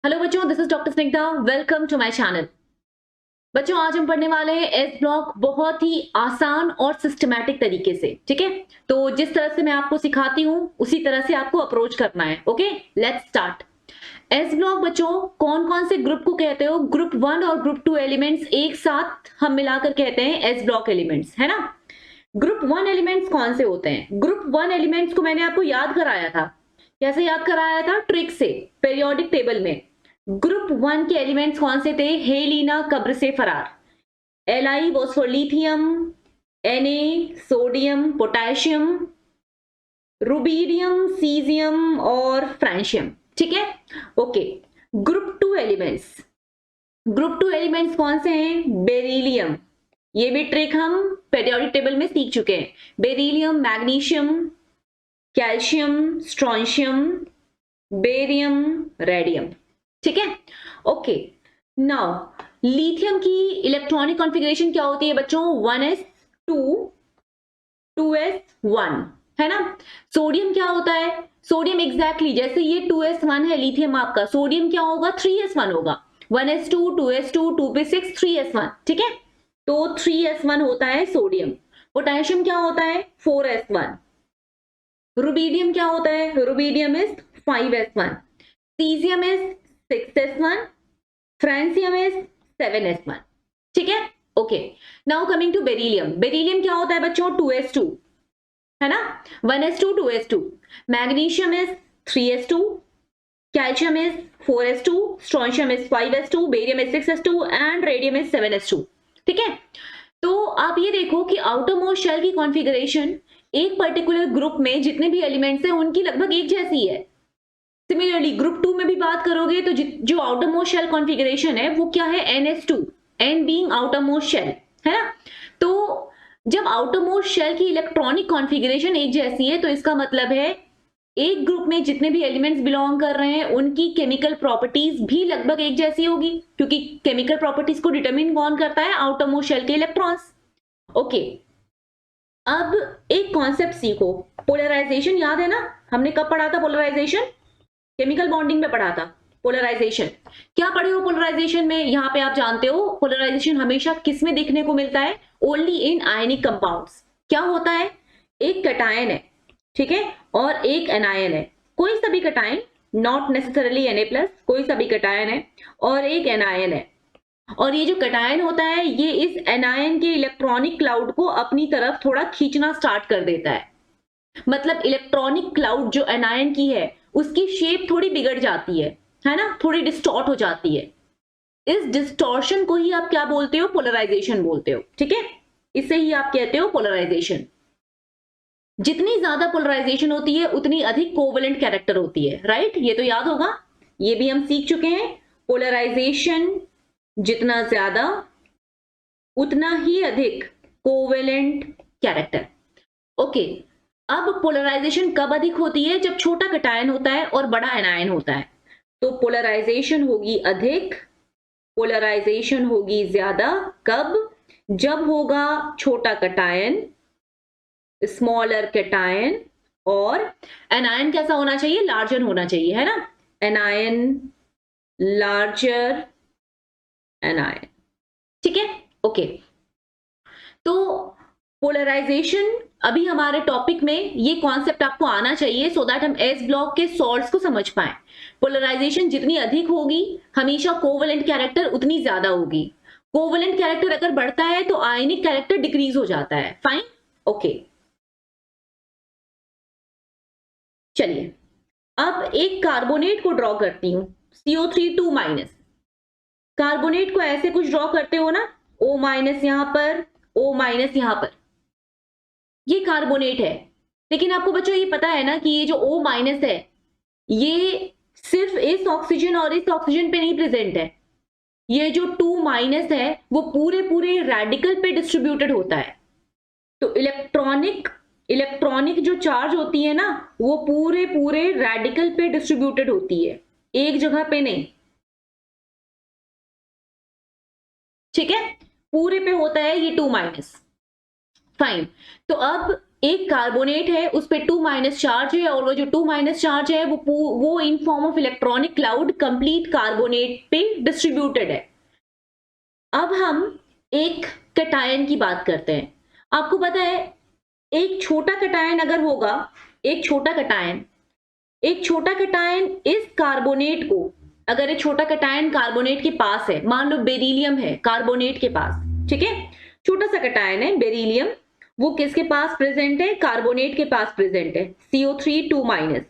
Hello बच्चों, this is doctor Snigdha. Welcome to my channel. बच्चों, आज हम पढ़ने वाले हैं एस ब्लॉक बहुत ही आसान और सिस्टमैटिक तरीके से। ठीक है, तो जिस तरह से मैं आपको सिखाती हूँ उसी तरह से आपको अप्रोच करना है। Okay, let's start. S block बच्चों कौन कौन से ग्रुप को कहते हो? ग्रुप 1 और ग्रुप 2 एलिमेंट्स एक साथ हम मिलाकर कहते हैं एस ब्लॉक एलिमेंट्स, है ना। ग्रुप 1 एलिमेंट्स कौन से होते हैं? ग्रुप 1 एलिमेंट्स को मैंने आपको याद कराया था। कैसे याद कराया था? ट्रिक से, पीरियोडिक टेबल में। ग्रुप 1 के एलिमेंट्स कौन से थे? हेलिना कब्र से फरार। Li was for lithium, Na sodium potassium, rubidium caesium और फ्रांशियम। ठीक है, okay. Group 2 elements, group 2 elements कौन से हैं? बेरिलियम। ये भी ट्रिक हम पीरियोडिक टेबल में सीख चुके हैं। Beryllium, magnesium, calcium, strontium, barium, radium. ठीक है, ओके। नाउ लिथियम की इलेक्ट्रॉनिक कॉन्फ़िगरेशन क्या होती है बच्चों? 1s2 2s1, है ना। सोडियम क्या होता है? सोडियम एग्जैक्टली जैसे ये 2s1 है लिथियम आपका, सोडियम क्या होगा? 3s1 होगा। 1s2 2s2 2p6 3s1। ठीक है, तो 3s1 होता है सोडियम। पोटेशियम क्या होता है? 4s1। रुबीडियम क्या होता है? Rubidium is 5s1। Caesium is 6s1। Francium is 7s1। ठीक है, okay. Now coming to beryllium. Beryllium क्या होता है बच्चों? 2s2, है ना। 1s2 2s2। Magnesium is 3s2। Calcium is 4s2। Strontium is 5s2। Barium is 6s2 and radium is 7s2। ठीक है, तो आप ये देखो कि आउटर मोस्ट शेल की कॉन्फ़िगरेशन एक पर्टिकुलर ग्रुप में जितने भी एलिमेंट्स हैं उनकी लगभग एक जैसी है। सिमिलरली ग्रुप 2 में भी बात करोगे तो जो आउटर मोस्ट शेल कॉन्फ़िगरेशन है वो क्या है? NS2, N being outermost shell, है ना। तो जब आउटर मोस्ट शेल की इलेक्ट्रॉनिक कॉन्फ़िगरेशन एक जैसी है तो इसका मतलब है एक ग्रुप में जितने भी एलिमेंट्स बिलोंग कर रहे हैं उनकी केमिकल प्रॉपर्टीज भी लगभग एक जैसी होगी, क्योंकि केमिकल प्रॉपर्टीज को डिटरमिन कौन करता है? आउटर मोस्ट शेल के इलेक्ट्रॉन्स। ओके, अब एक कॉन्सेप्ट सीखो। पोलराइजेशन याद है ना? हमने कब पढ़ा था पोलराइजेशन? केमिकल बॉन्डिंग में पढ़ा था पोलराइजेशन। क्या पढ़े हो पोलराइजेशन में? यहाँ पे आप जानते हो पोलराइजेशन हमेशा किस में देखने को मिलता है? Only in ionic compounds. क्या होता है? एक कैटायन है, ठीक है, और एक एनायन है। कोई सा भी कैटायन, नॉट नेसेसरली Na+, कोई सा भी कैटायन है और एक एनायन है। और ये जो कैटायन होता है ये इस एनायन के इलेक्ट्रॉनिक क्लाउड को अपनी तरफ थोड़ा खींचना स्टार्ट कर देता है। मतलब इलेक्ट्रॉनिक क्लाउड जो एनायन की है उसकी शेप थोड़ी बिगड़ जाती है ना, थोड़ी डिस्टॉर्ट हो जाती है। इस डिस्टॉर्शन को ही आप क्या बोलते हो? पोलराइजेशन बोलते हो। ठीक है, इसे ही आप कहते हो पोलराइजेशन। जितनी ज्यादा पोलराइजेशन होती है उतनी अधिक कोवेलेंट कैरेक्टर होती है, राइट? ये तो याद होगा, ये भी हम सीख चुके हैं। पोलराइजेशन जितना ज्यादा उतना ही अधिक कोवेलेंट कैरेक्टर। ओके, अब पोलराइजेशन कब अधिक होती है? जब छोटा कैटायन होता है और बड़ा एनायन होता है, तो पोलराइजेशन होगी अधिक, पोलराइजेशन होगी ज्यादा। कब? जब होगा छोटा कैटायन, स्मॉलर कैटायन, और एनायन कैसा होना चाहिए? लार्जर होना चाहिए, है ना। Anion, larger anion. ठीक है, ओके। तो पोलराइजेशन अभी हमारे टॉपिक में ये कॉन्सेप्ट आपको आना चाहिए सो दैट हम एस ब्लॉक के सॉल्ट्स को समझ पाए। पोलराइजेशन जितनी अधिक होगी हमेशा कोवेलेंट कैरेक्टर उतनी ज्यादा होगी। कोवेलेंट कैरेक्टर अगर बढ़ता है तो आयनिक कैरेक्टर डिक्रीज हो जाता है। Fine, okay. चलिए अब एक कार्बोनेट को ड्रॉ करती हूं, CO3 2-। कार्बोनेट को ऐसे कुछ ड्रॉ करते हो ना, O- यहां पर, O- यहां पर, ये कार्बोनेट है। लेकिन आपको बच्चों ये पता है ना कि ये जो O- है ये सिर्फ इस ऑक्सीजन और इस ऑक्सीजन पे नहीं प्रेजेंट है। ये जो 2- है वो पूरे पूरे रेडिकल पे डिस्ट्रीब्यूटेड होता है। तो इलेक्ट्रॉनिक इलेक्ट्रॉनिक जो चार्ज होती है ना वो पूरे पूरे रेडिकल पे डिस्ट्रीब्यूटेड होती है, एक जगह पे नहीं। ठीक है, पूरे पे होता है ये 2-। फाइन, तो अब एक कार्बोनेट है, उस पे 2 माइनस चार्ज है, और वो जो 2 माइनस चार्ज है वो in form of electronic cloud complete carbonate पे डिस्ट्रीब्यूटेड है। अब हम एक कैटायन की बात करते हैं। आपको पता है एक छोटा कैटायन अगर होगा, एक छोटा कैटायन इस कार्बोनेट को, अगर एक छोटा कैटायन कार्बोनेट के पास है, मान लो बेरिलियम है कार्बोनेट के पास, ठीक है, छोटा सा कैटायन है बेरिलियम, वो किसके पास प्रेजेंट है? कार्बोनेट के पास प्रेजेंट है, CO3 2 माइनस।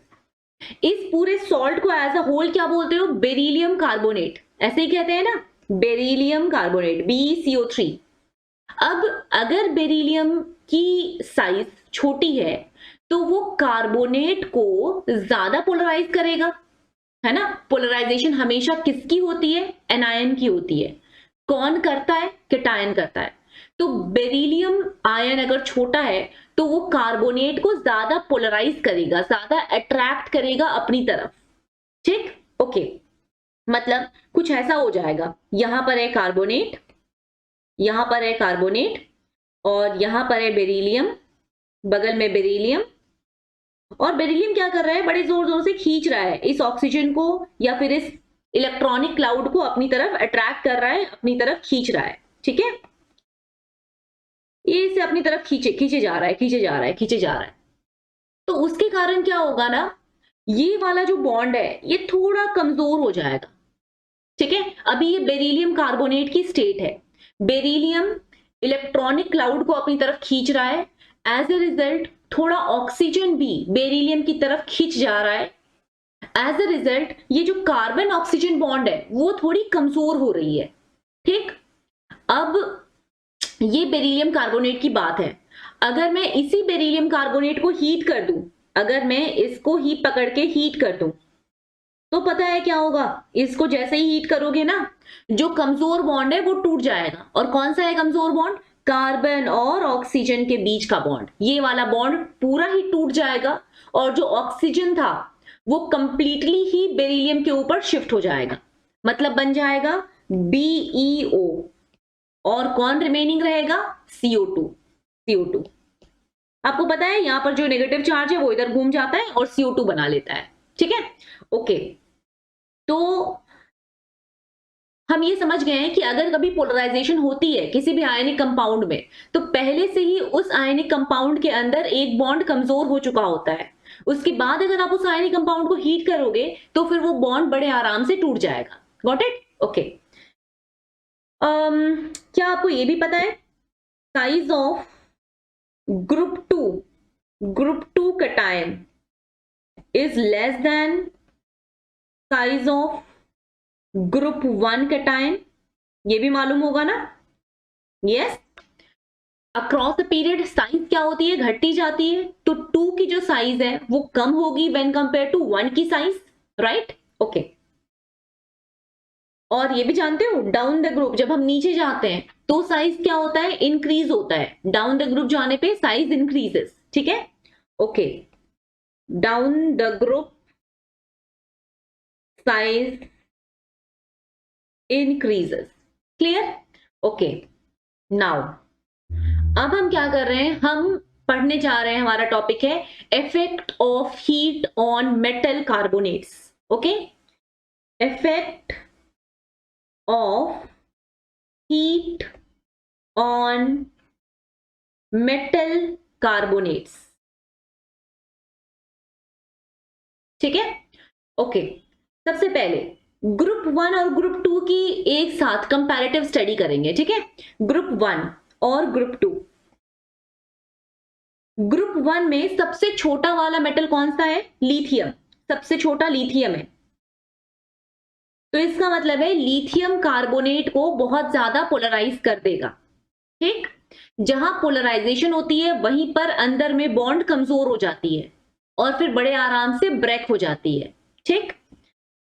इस पूरे सॉल्ट को एज अ होल क्या बोलते हो? बेरिलियम कार्बोनेट, ऐसे ही कहते हैं ना, बेरिलियम कार्बोनेट, BeCO3। अब अगर बेरिलियम की साइज छोटी है तो वो कार्बोनेट को ज्यादा पोलराइज करेगा, है ना। पोलराइजेशन हमेशा किसकी होती है? एनायन की होती है। कौन करता है? कैटायन करता है। तो बेरिलियम आयन अगर छोटा है तो वो कार्बोनेट को ज्यादा पोलराइज करेगा, ज्यादा अट्रैक्ट करेगा अपनी तरफ, ठीक, ओके। मतलब कुछ ऐसा हो जाएगा, यहां पर है कार्बोनेट, यहां पर है कार्बोनेट, और यहां पर है बेरिलियम, बगल में बेरिलियम, और बेरिलियम क्या कर रहा है? बड़े जोर जोर से खींच रहा है इस ऑक्सीजन को, या फिर इस इलेक्ट्रॉनिक क्लाउड को अपनी तरफ अट्रैक्ट कर रहा है, अपनी तरफ खींच रहा है, ठीक है। ये इसे अपनी तरफ खींचे जा रहा है, खींचे जा रहा है। तो उसके कारण क्या होगा ना, ये वाला जो बॉन्ड है ये थोड़ा कमजोर हो जाएगा, ठीक है। अभी ये बेरिलियम कार्बोनेट की स्टेट है, बेरिलियम इलेक्ट्रॉनिक क्लाउड को अपनी तरफ खींच रहा है, एज ए रिजल्ट थोड़ा ऑक्सीजन भी बेरिलियम की तरफ खींच जा रहा है। एज ए रिजल्ट ये जो कार्बन ऑक्सीजन बॉन्ड है वो थोड़ी कमजोर हो रही है, ठीक। अब ये बेरिलियम कार्बोनेट की बात है, अगर मैं इसी बेरिलियम कार्बोनेट को हीट कर दूं, अगर मैं इसको ही पकड़ के हीट कर दूं, तो पता है क्या होगा? इसको जैसे ही हीट करोगे ना, जो कमजोर बॉन्ड है वो टूट जाएगा। और कौन सा है कमजोर बॉन्ड? कार्बन और ऑक्सीजन के बीच का बॉन्ड, ये वाला बॉन्ड पूरा ही टूट जाएगा, और जो ऑक्सीजन था वो कंप्लीटली ही बेरिलियम के ऊपर शिफ्ट हो जाएगा, मतलब बन जाएगा BeO, और कौन रिमेनिंग रहेगा? CO2। आपको पता है यहां पर जो नेगेटिव चार्ज है वो इधर घूम जाता है और CO2 बना लेता है, ठीक है, ओके। तो हम ये समझ गए हैं कि अगर कभी पोलराइजेशन होती है किसी भी आयनिक कंपाउंड में, तो पहले से ही उस आयनिक कंपाउंड के अंदर एक बॉन्ड कमजोर हो चुका होता है। उसके बाद अगर आप उस आयनिक कंपाउंड को हीट करोगे तो फिर वो बॉन्ड बड़े आराम से टूट जाएगा। Got it? ओके। क्या आपको ये भी पता है size of group two cation is less than size of group 1 cation? ये भी मालूम होगा ना? Yes. Across the period size क्या होती है? घटती जाती है। तो 2 की जो साइज है वो कम होगी व्हेन कंपेयर टू 1 की साइज, राइट, ओके। और ये भी जानते हो डाउन द ग्रुप जब हम नीचे जाते हैं तो साइज क्या होता है? इंक्रीज होता है। डाउन द ग्रुप जाने पे साइज इंक्रीजेस, ठीक है, okay. Down the group size increases, clear, okay। now अब हम क्या कर रहे हैं? हम पढ़ने जा रहे हैं, हमारा टॉपिक है effect of heat on metal carbonates, okay. Effect of heat on metal carbonates, ठीक है, ओके। सबसे पहले ग्रुप 1 और ग्रुप 2 की एक साथ कंपैरेटिव स्टडी करेंगे, ठीक है। ग्रुप 1 और ग्रुप 2। ग्रुप 1 में सबसे छोटा वाला मेटल कौन सा है? लिथियम। सबसे छोटा लिथियम है। तो इसका मतलब है लिथियम कार्बोनेट को बहुत ज्यादा पोलराइज कर देगा, ठीक। जहां पोलराइजेशन होती है वहीं पर अंदर में बॉन्ड कमजोर हो जाती है और फिर बड़े आराम से ब्रेक हो जाती है, ठीक।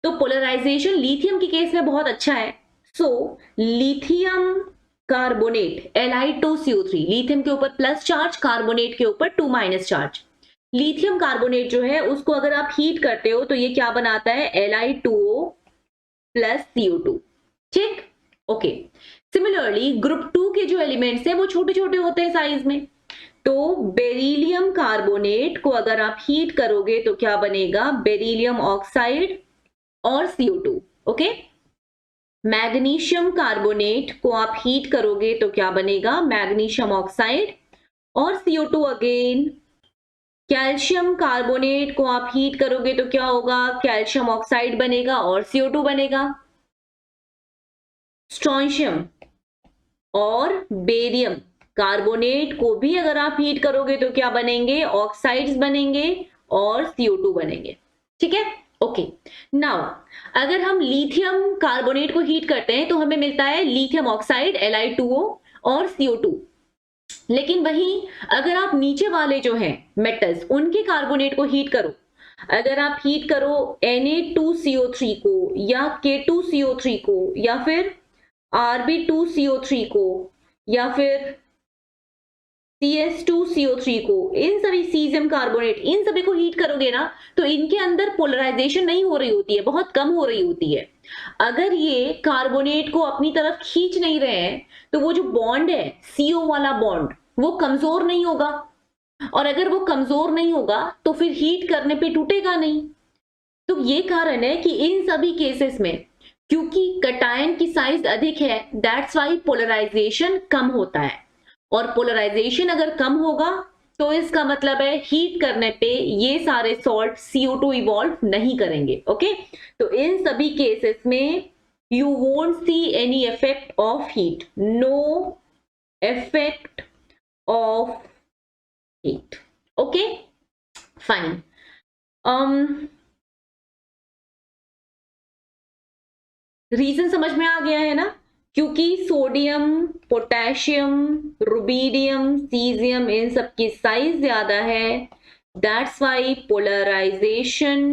तो पोलराइजेशन लिथियम के केस में बहुत अच्छा है। So lithium carbonate Li2CO3, lithium के ऊपर प्लस चार्ज, कार्बोनेट के ऊपर 2 माइनस चार्ज। लिथियम कार्बोनेट जो है उसको अगर आप हीट करते हो तो ये क्या बनाता है? Li2O प्लस CO2, ठीक, ओके। सिमिलरली ग्रुप 2 के जो एलिमेंट्स है वो छोटे छोटे होते हैं साइज में, तो बेरिलियम कार्बोनेट को अगर आप हीट करोगे तो क्या बनेगा, बेरिलियम ऑक्साइड और CO2। ओके, मैग्नीशियम कार्बोनेट को आप हीट करोगे तो क्या बनेगा, मैग्नीशियम ऑक्साइड और CO2 अगेन। कैल्शियम कार्बोनेट को आप हीट करोगे तो क्या होगा, कैल्शियम ऑक्साइड बनेगा और CO2 बनेगा। स्ट्रोंशियम और बेरियम कार्बोनेट को भी अगर आप हीट करोगे तो क्या बनेंगे, ऑक्साइड्स बनेंगे और CO2 बनेंगे। ठीक है, ओके। नाउ अगर हम लिथियम कार्बोनेट को हीट करते हैं तो हमें मिलता है लिथियम ऑक्साइड Li2O और CO2। लेकिन वहीं अगर आप नीचे वाले जो हैं मेटल्स उनके कार्बोनेट को हीट करो, अगर आप हीट करो Na2CO3 को या K2CO3 को या फिर Rb2CO3 को या फिर CS2CO3 को, इन सभी सीजियम कार्बोनेट, इन सभी को हीट करोगे ना तो इनके अंदर पोलराइजेशन नहीं हो रही होती है, बहुत कम हो रही होती है। अगर ये कार्बोनेट को अपनी तरफ खींच नहीं रहे हैं तो वो जो बॉन्ड है CO वाला बॉन्ड वो कमजोर नहीं होगा, और अगर वो कमजोर नहीं होगा तो फिर हीट करने पे टूटेगा नहीं। तो ये कारण है कि इन सभी केसेस में क्योंकि कटायन की साइज अधिक है, दैट्स वाई पोलराइजेशन कम होता है, और पोलराइजेशन अगर कम होगा तो इसका मतलब है हीट करने पे ये सारे सॉल्ट CO2 इवॉल्व नहीं करेंगे। ओके, तो इन सभी केसेस में you won't see any effect of heat, no effect of heat. Okay, fine. Reason समझ में आ गया है ना, क्योंकि सोडियम, पोटेशियम, रुबीडियम, सीजियम, इन सब की साइज ज्यादा है, that's why polarisation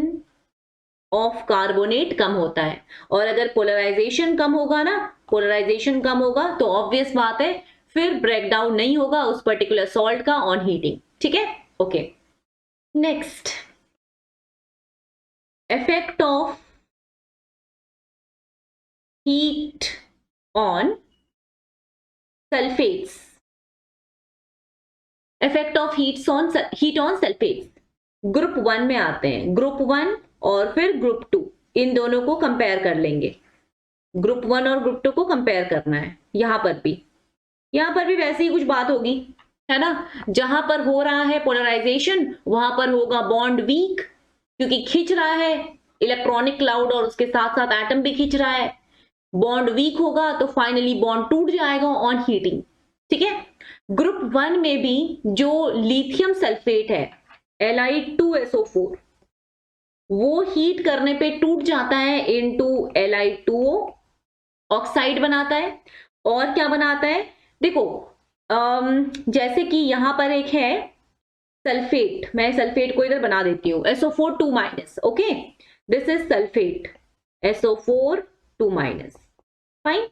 of carbonate कम होता है। और अगर पोलराइजेशन कम होगा ना, पोलराइजेशन कम होगा तो ऑब्वियस बात है फिर ब्रेकडाउन नहीं होगा उस पर्टिकुलर सॉल्ट का ऑन हीटिंग। ठीक है, okay. Next, effect of heat on sulphates, effect of heat on sulphates group 1 में आते हैं। ग्रुप 1 और फिर ग्रुप 2, इन दोनों को कंपेयर कर लेंगे। ग्रुप 1 और ग्रुप 2 को कंपेयर करना है। यहां पर भी वैसे ही कुछ बात होगी, है ना। जहां पर हो रहा है पोलराइजेशन वहां पर होगा बॉन्ड वीक, क्योंकि खींच रहा है इलेक्ट्रॉनिक क्लाउड और उसके साथ साथ एटम भी खींच रहा है। बॉन्ड वीक होगा तो फाइनली बॉन्ड टूट जाएगा ऑन हीटिंग। ठीक है, ग्रुप 1 में भी जो लिथियम सल्फेट है Li2SO4, वो हीट करने पे टूट जाता है इनटू Li2O, ऑक्साइड बनाता है। और क्या बनाता है, देखो जैसे कि यहां पर एक है सल्फेट, मैं सल्फेट को इधर बना देती हूँ SO4 2-। Okay, this is sulphate SO4 2-। Fine.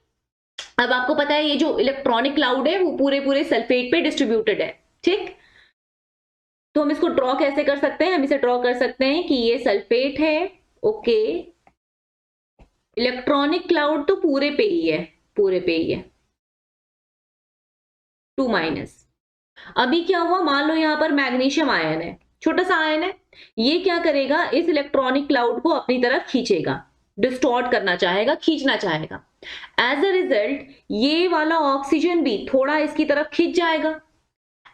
अब आपको पता है ये जो इलेक्ट्रॉनिक क्लाउड है वो पूरे सल्फेट पे डिस्ट्रीब्यूटेड है। ठीक, तो हम इसको ड्रॉ कैसे कर सकते हैं, हम इसे ड्रॉ कर सकते हैं कि ये सल्फेट है। ओके, इलेक्ट्रॉनिक क्लाउड तो पूरे पे ही है 2-। अभी क्या हुआ, मान लो यहां पर मैग्नीशियम आयन है, छोटा सा आयन है, ये क्या करेगा, इस इलेक्ट्रॉनिक क्लाउड को अपनी तरफ खींचेगा, डिस्टॉर्ट करना चाहेगा, खींचना चाहेगा। एज अ रिजल्ट ये वाला ऑक्सीजन भी थोड़ा इसकी तरफ खींच जाएगा।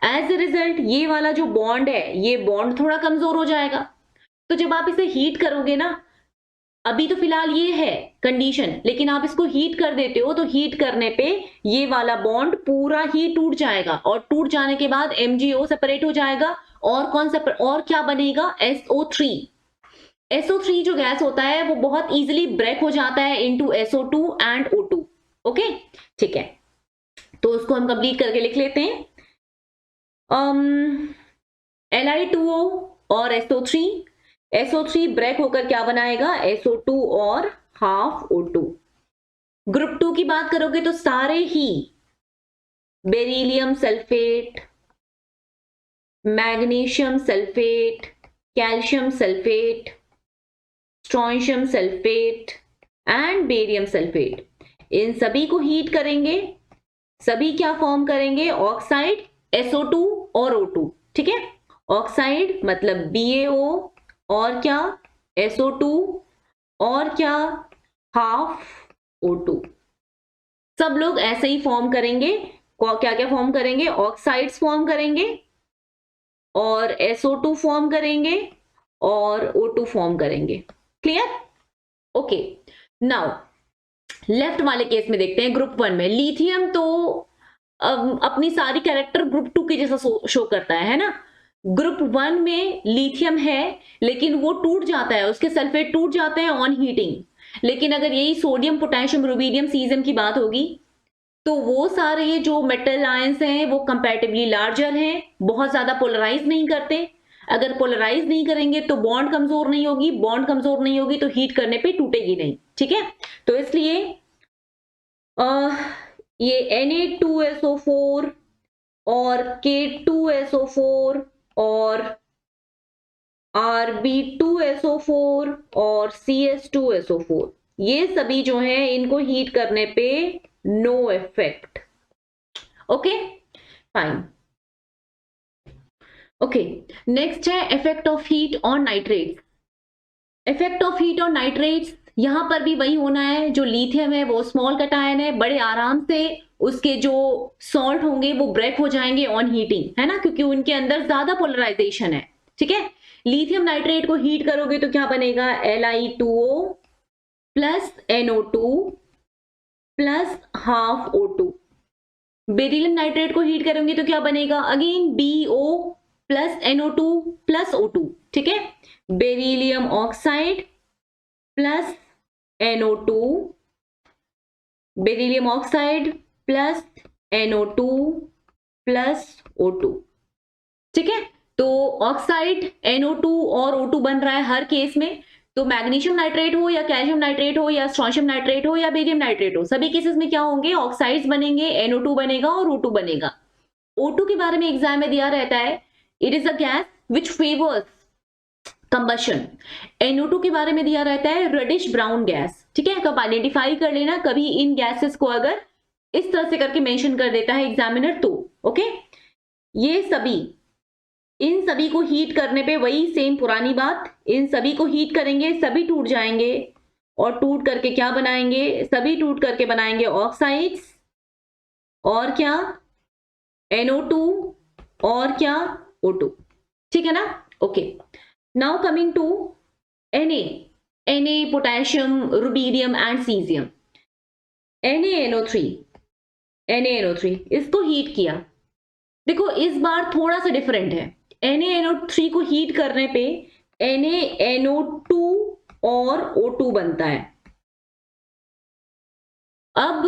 एज अ रिजल्ट ये वाला जो बॉन्ड है ये बॉन्ड थोड़ा कमजोर हो जाएगा। तो जब आप इसे हीट करोगे ना, अभी तो फिलहाल ये है कंडीशन, लेकिन आप इसको हीट कर देते हो तो हीट करने पे ये वाला बॉन्ड पूरा ही टूट जाएगा, और टूट जाने के बाद MgO सेपरेट हो जाएगा। और कौन सा, और क्या बनेगा, SO3। SO3 जो गैस होता है वो बहुत इजीली ब्रेक हो जाता है into SO2 and O2। Okay, ठीक है, तो उसको हम कंप्लीट करके लिख लेते हैं। Li2O और SO3 ब्रेक होकर क्या बनाएगा, SO2 और हाफ O2। ग्रुप 2 की बात करोगे तो सारे ही beryllium sulphate, magnesium sulphate, calcium sulphate, strontium sulphate and barium sulphate, इन सभी को हीट करेंगे। सभी क्या फॉर्म करेंगे, ऑक्साइड SO2 और O2, ठीक है। ऑक्साइड मतलब BaO और क्या SO2 और क्या हाफ O2। सब लोग ऐसे ही फॉर्म करेंगे। क्या क्या फॉर्म करेंगे? ऑक्साइड्स फॉर्म करेंगे और SO2 फॉर्म करेंगे और O2 फॉर्म करेंगे। क्लियर? ओके, नाउ लेफ्ट वाले केस में देखते हैं। ग्रुप 1 में लिथियम तो अपनी सारी कैरेक्टर ग्रुप 2 के जैसा शो करता है ना। ग्रुप 1 में लिथियम है लेकिन वो टूट जाता है, उसके सल्फेट टूट जाते हैं ऑन हीटिंग। लेकिन अगर यही सोडियम, पोटेशियम, रुबीडियम, सीजियम की बात होगी तो वो सारे जो मेटल आयंस हैं वो कंपैरेटिवली लार्जर हैं, बहुत ज्यादा पोलराइज नहीं करते। अगर पोलराइज नहीं करेंगे तो बॉन्ड कमजोर नहीं होगी, बॉन्ड कमजोर नहीं होगी तो हीट करने पे टूटेगी नहीं, ठीक है। तो इसलिए ये Na2SO4 और K2SO4 और Rb2SO4 और CS2SO4 ये सभी जो है इनको हीट करने पे no effect. Okay fine. Okay, next है effect of heat on nitrates. Effect of heat on nitrates, यहां पर भी वही होना है। जो लिथियम है वो स्मॉल कटायन है, बड़े आराम से उसके जो सॉल्ट होंगे वो ब्रेक हो जाएंगे ऑन हीटिंग, है ना, क्योंकि उनके अंदर ज्यादा पोलराइजेशन है, ठीक है। लिथियम नाइट्रेट को हीट करोगे तो क्या बनेगा? Li2O plus NO2 plus half O2। Beryllium nitrate को हीट करेंगे तो क्या बनेगा? Again BO plus NO2 plus O2, ठीक है। Beryllium oxide plus NO2, beryllium oxide plus NO2 plus O2, ठीक है। तो ऑक्साइड, NO2 और O2 बन रहा है हर केस में। तो मैग्नीशियम नाइट्रेट हो या कैल्शियम नाइट्रेट हो या स्ट्रोंशियम नाइट्रेट हो या बेरियम नाइट्रेट हो, सभी केसेस में क्या होंगे? ऑक्साइड्स बनेंगे, NO2 बनेगा और O2 बनेगा। O2 के बारे में एग्जाम में दिया रहता है, it is a gas which favours combustion. NO2 के बारे में दिया रहता है रेडिश ब्राउन गैस, ठीक है। कब आइडेंटिफाई कर लेना कभी इन गैसेस को अगर इस तरह से करके मेंशन कर देता है एग्जामिनर तो, ओके। ये सभी, इन सभी को हीट करने पे वही सेम पुरानी बात, इन सभी को हीट करेंगे, सभी टूट जाएंगे और टूट करके क्या बनाएंगे? सभी टूट करके बनाएंगे ऑक्साइड्स और क्या? NO2 और क्या? O2, ठीक है ना। Okay, now coming to Na, potassium, rubidium and caesium. NaNO3 इसको हीट किया। देखो इस बार थोड़ा सा डिफरेंट है। NaNO3 को हीट करने पे NaNO2 और O2 बनता है। अब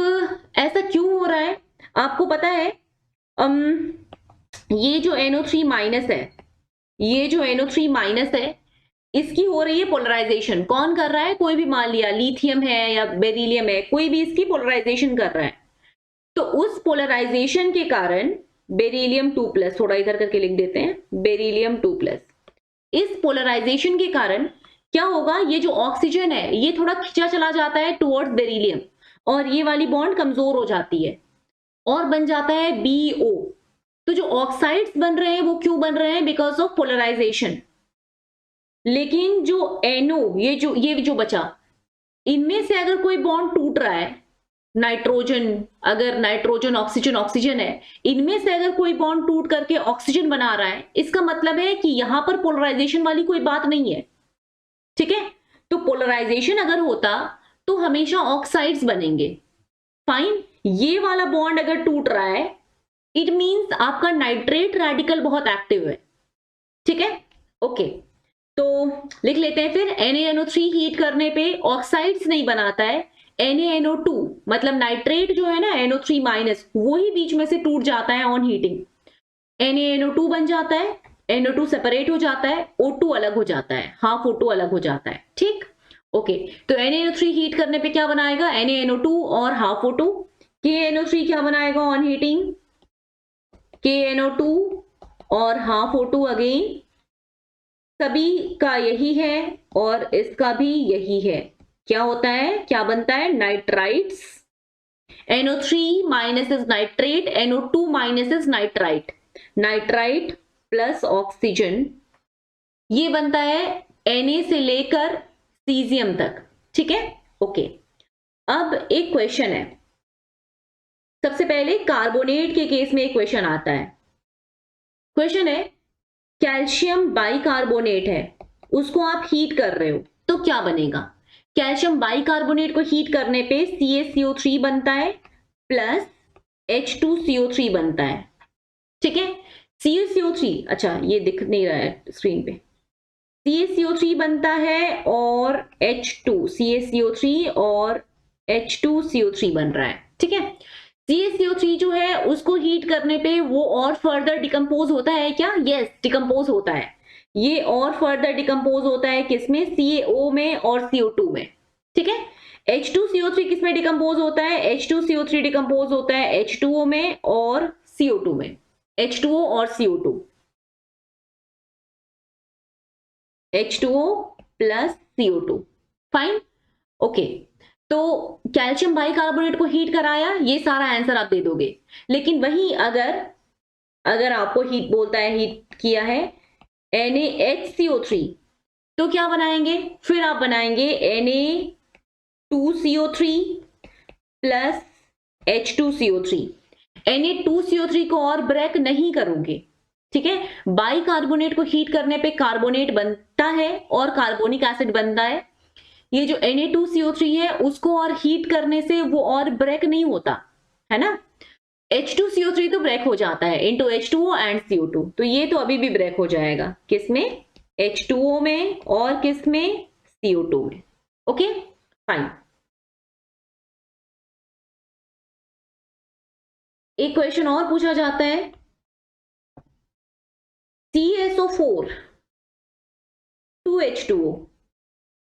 ऐसा क्यों हो रहा है आपको पता है? ये जो NO3 माइनस है, ये जो NO3 माइनस है, इसकी हो रही है पोलराइजेशन। कौन कर रहा है? कोई भी, मान लिया लिथियम है या बेरिलियम है, कोई भी इसकी पोलराइजेशन कर रहा है। तो उस पोलराइजेशन के कारण बेरिलियम 2+, थोड़ा इधर करके लिख देते हैं, बेरिलियम 2+, इस पोलराइजेशन के कारण क्या होगा? ये जो ऑक्सीजन है ये थोड़ा खिंचा चला जाता है टुवर्ड्स बेरिलियम और ये वाली बॉन्ड कमजोर हो जाती है और बन जाता है BO। तो जो ऑक्साइड्स बन रहे हैं वो क्यों बन रहे हैं? Because of polarisation. लेकिन जो NO, ये जो बचा, इनमें से अगर कोई बॉन्ड टूट रहा है, नाइट्रोजन, अगर नाइट्रोजन ऑक्सीजन है, इनमें से अगर कोई बॉन्ड टूट करके ऑक्सीजन बना रहा है, इसका मतलब है कि यहां पर पोलराइजेशन वाली कोई बात नहीं है, ठीक है। तो पोलराइजेशन अगर होता तो हमेशा ऑक्साइड्स बनेंगे। फाइन, ये वाला बॉन्ड अगर टूट रहा है इट मींस आपका नाइट्रेट रेडिकल बहुत एक्टिव है, ठीक है। ओके, तो लिख लेते हैं फिर, NaNO3 हीट करने पे ऑक्साइड्स नहीं बनाता है, NaNO2 मतलब नाइट्रेट जो है ना NO3 माइनस, वो ही बीच में से टूट जाता है ऑन हीटिंग। NaNO2 बन जाता है, NO2 सेपरेट हो जाता है, O2 अलग हो जाता है, हाफ O2 अलग हो जाता है, ठीक। ओके, तो NaNO3 हीट करने पे क्या बनाएगा? NaNO2 और हाफ O2। KNO3 क्या बनाएगा ऑन हीटिंग? KNO2 और हाफ O2 अगेन। सभी का यही है और इसका भी यही है। क्या होता है? क्या बनता है? Nitrites. NO3 minus is nitrate, NO2 minus is nitrite. Nitrite plus oxygen, ये बनता है Na से लेकर सीजियम तक, ठीक है। ओके, अब एक क्वेश्चन है, सबसे पहले कार्बोनेट के केस में एक क्वेश्चन आता है। क्वेश्चन है कैल्शियम बाइकार्बोनेट है, उसको आप हीट कर रहे हो तो क्या बनेगा। कैल्शियम बाइकार्बोनेट को हीट करने पे CaCO3 बनता है प्लस H2CO3 बनता है, ठीक है। CaCO3, अच्छा ये दिख नहीं रहा है स्क्रीन पे, CaCO3 बनता है और CaCO3 और H2CO3 बन रहा है, ठीक है। CaCO3 जो है उसको हीट करने पे वो और फर्दर डिकम्पोज होता है क्या? यस, डिकम्पोज होता है। ये और फर्दर डिकम्पोज होता है किसमें? CaO में और CO2 में, ठीक है। H2CO3 किसमें डिकम्पोज होता है? H2CO3 डिकम्पोज होता है H2O में और CO2 में, H2O और CO2, H2O plus CO2, fine, okay. तो कैल्शियम बाइकार्बोनेट को हीट कराया, ये सारा आंसर आप दे दोगे। लेकिन वही अगर आपको हीट बोलता है, हीट किया है NaHCO3, तो क्या बनाएंगे? फिर आप बनाएंगे Na2CO3 प्लस H2CO3। Na2CO3 को और ब्रेक नहीं करोगे, ठीक है। बाइकार्बोनेट को हीट करने पे कार्बोनेट बनता है और कार्बोनिक एसिड बनता है। ये जो Na2CO3 है उसको और हीट करने से वो और ब्रेक नहीं होता है ना। H2CO3 तो ब्रेक हो जाता है इनटू H2O एंड CO2, तो ये तो अभी भी ब्रेक हो जाएगा, किसमें? H2O में और किसमें? CO2 में, ओके फाइन। एक क्वेश्चन और पूछा जाता है, CaSO4 2H2O,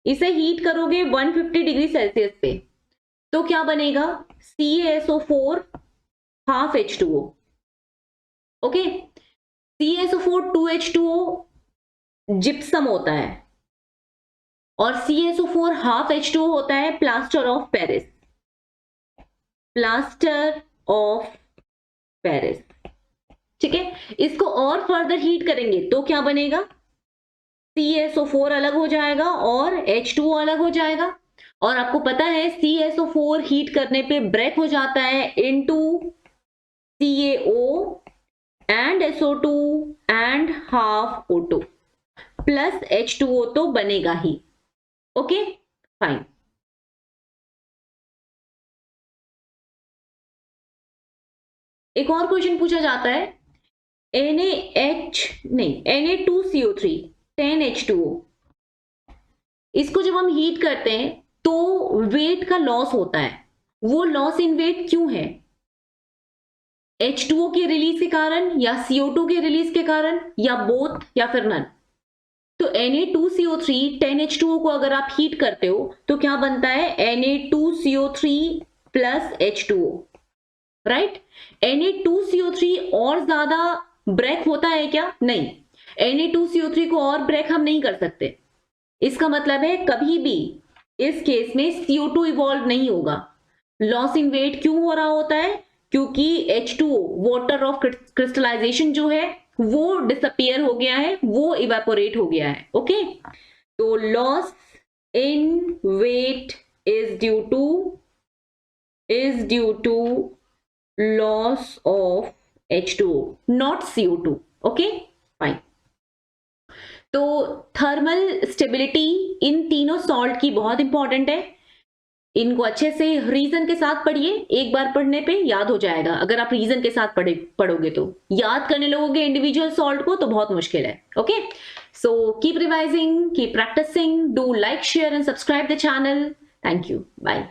इसे हीट करोगे 150 डिग्री सेल्सियस पे तो क्या बनेगा? CaSO4 half H2O, okay. CaSO4 2H2O gypsum होता है और CaSO4 हाफ H2O होता है plaster of Paris, plaster of Paris, ठीक है। इसको और फर्दर हीट करेंगे तो क्या बनेगा? CaSO4 अलग हो जाएगा और H2O अलग हो जाएगा। और आपको पता है CaSO4 हीट करने पे ब्रेक हो जाता है into CaO and SO2 and half O2 plus H2O तो बनेगा ही, ओके फाइन। एक और क्वेश्चन पूछा जाता है, Na2CO3 10H2O, इसको जब हम हीट करते हैं तो वेट का लॉस होता है। वो लॉस इन वेट क्यों है? H2O के रिलीज के कारण या CO2 के रिलीज के कारण या बोथ या फिर नन? तो Na2CO3 10H2O को अगर आप हीट करते हो तो क्या बनता है? Na2CO3 plus H2O, right. Na2CO3 और ज्यादा ब्रेक होता है क्या? नहीं, Na2CO3 को और ब्रेक हम नहीं कर सकते। इसका मतलब है कभी भी इस केस में CO2 इवॉल्व नहीं होगा। लॉस इन वेट क्यों हो रहा होता है? क्योंकि H2O वाटर ऑफ क्रिस्टलाइजेशन जो है वो डिसअपियर हो गया है, वो इवेपोरेट हो गया है, ओके। तो loss in weight is due to loss of H2O, not CO2, okay fine. तो थर्मल स्टेबिलिटी इन तीनों सॉल्ट की बहुत इंपॉर्टेंट है। इनको अच्छे से रीजन के साथ पढ़िए, एक बार पढ़ने पे याद हो जाएगा। अगर आप रीजन के साथ पढ़ोगे तो याद करने लगोगे इंडिविजुअल सॉल्ट को तो बहुत मुश्किल है, okay. So keep revising, keep practising, do like, share and subscribe the channel. Thank you, bye.